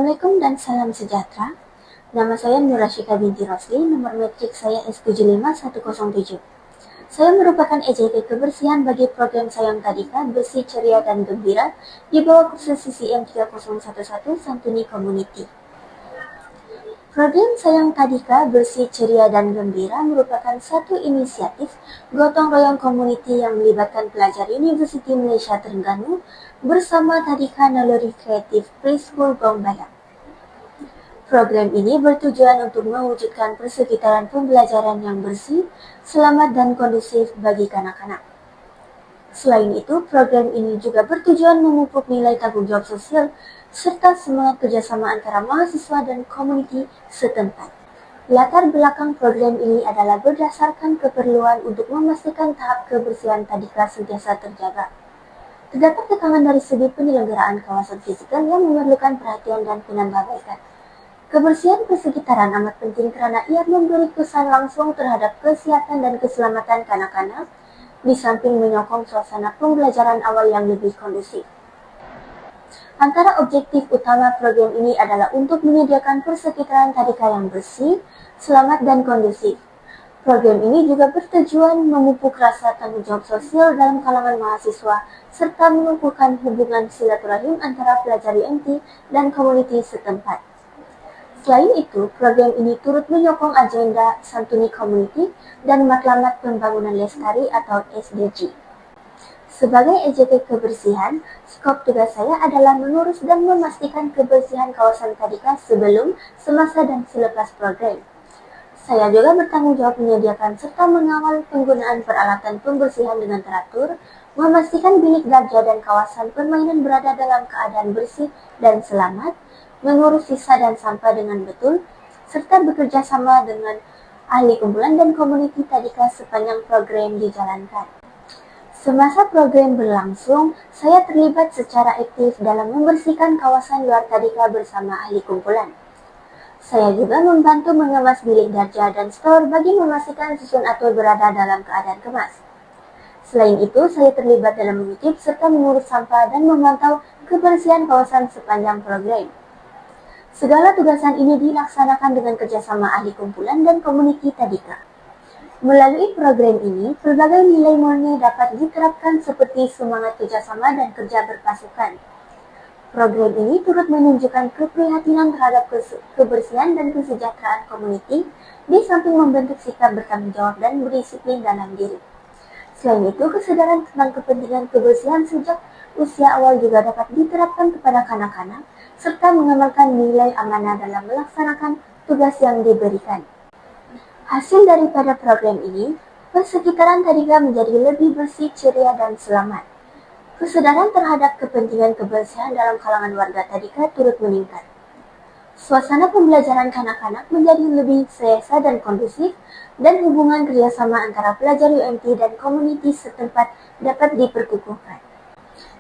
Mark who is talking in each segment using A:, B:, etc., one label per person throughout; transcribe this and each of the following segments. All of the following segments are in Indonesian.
A: Assalamualaikum dan salam sejahtera. Nama saya Nur Rasyika binti Rosli, nomor metrik saya S75107. Saya merupakan EJK kebersihan bagi program Sayang Tadika Bersih Ceria dan Gembira di bawah kursus CCM 3011 Santuni Community. Program Sayang Tadika Bersih Ceria dan Gembira merupakan satu inisiatif gotong royong community yang melibatkan pelajar Universiti Malaysia Terengganu bersama Tadika Naluri Kreatif Preschool Gombayang. Program ini bertujuan untuk mewujudkan persekitaran pembelajaran yang bersih, selamat dan kondusif bagi kanak-kanak. Selain itu, program ini juga bertujuan memupuk nilai tanggung jawab sosial serta semangat kerjasama antara mahasiswa dan komuniti setempat. Latar belakang program ini adalah berdasarkan keperluan untuk memastikan tahap kebersihan Tadika sentiasa terjaga. Terdapat tekanan dari segi penyelenggaraan kawasan fisikal yang memerlukan perhatian dan penambahbaikan. Kebersihan persekitaran amat penting karena ia memberi kesan langsung terhadap kesehatan dan keselamatan kanak-kanak, di samping menyokong suasana pembelajaran awal yang lebih kondusif. Antara objektif utama program ini adalah untuk menyediakan persekitaran Tadika yang bersih, selamat dan kondusif. Program ini juga bertujuan memupuk rasa tanggung jawab sosial dalam kalangan mahasiswa, serta menumbuhkan hubungan silaturahim antara pelajar UMT dan komuniti setempat. Selain itu, program ini turut menyokong agenda Santuni Community dan Matlamat Pembangunan Lestari atau SDG. Sebagai EJK kebersihan, skop tugas saya adalah mengurus dan memastikan kebersihan kawasan Tadika sebelum, semasa, dan selepas program. Saya juga bertanggung jawab menyediakan serta mengawal penggunaan peralatan pembersihan dengan teratur, memastikan bilik darjah dan kawasan permainan berada dalam keadaan bersih dan selamat, mengurus sisa dan sampah dengan betul, serta bekerja sama dengan ahli kumpulan dan komuniti Tadika sepanjang program dijalankan. Semasa program berlangsung, saya terlibat secara aktif dalam membersihkan kawasan luar Tadika bersama ahli kumpulan. Saya juga membantu mengemas bilik darjah dan stor bagi memastikan susun atur berada dalam keadaan kemas. Selain itu, saya terlibat dalam mengutip serta mengurus sampah dan memantau kebersihan kawasan sepanjang program. Segala tugasan ini dilaksanakan dengan kerjasama ahli kumpulan dan komuniti Tadika. Melalui program ini, berbagai nilai murni dapat diterapkan seperti semangat kerjasama dan kerja berpasukan. Program ini turut menunjukkan keprihatinan terhadap kebersihan dan kesejahteraan komuniti, di samping membentuk sikap bertanggung jawab dan berdisiplin dalam diri. Selain itu, kesadaran tentang kepentingan kebersihan sejak usia awal juga dapat diterapkan kepada kanak-kanak, serta mengamalkan nilai amanah dalam melaksanakan tugas yang diberikan. Hasil daripada program ini, persekitaran Tadika menjadi lebih bersih, ceria, dan selamat. Kesadaran terhadap kepentingan kebersihan dalam kalangan warga Tadika turut meningkat. Suasana pembelajaran kanak-kanak menjadi lebih selesa dan kondusif, dan hubungan kerjasama antara pelajar UMT dan komuniti setempat dapat diperkukuhkan.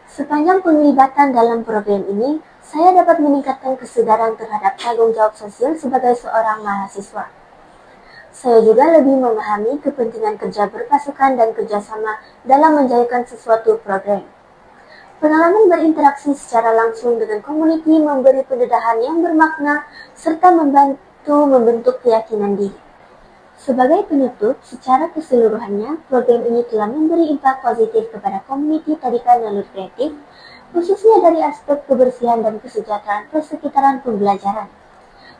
A: Sepanjang penglibatan dalam program ini, saya dapat meningkatkan kesadaran terhadap tanggung jawab sosial sebagai seorang mahasiswa. Saya juga lebih memahami kepentingan kerja berpasukan dan kerjasama dalam menjayakan sesuatu program. Pengalaman berinteraksi secara langsung dengan komuniti memberi pendedahan yang bermakna serta membantu membentuk keyakinan diri. Sebagai penutup, secara keseluruhannya, program ini telah memberi impak positif kepada komuniti Tadika Naluri Kreatif, khususnya dari aspek kebersihan dan kesejahteraan persekitaran pembelajaran.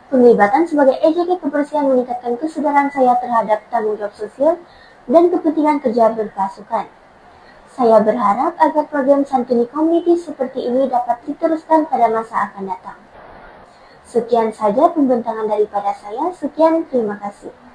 A: Penglibatan sebagai EJK kebersihan meningkatkan kesadaran saya terhadap tanggung jawab sosial dan kepentingan kerja berpasukan. Saya berharap agar program Santuni Community seperti ini dapat diteruskan pada masa akan datang. Sekian saja pembentangan daripada saya. Sekian, terima kasih.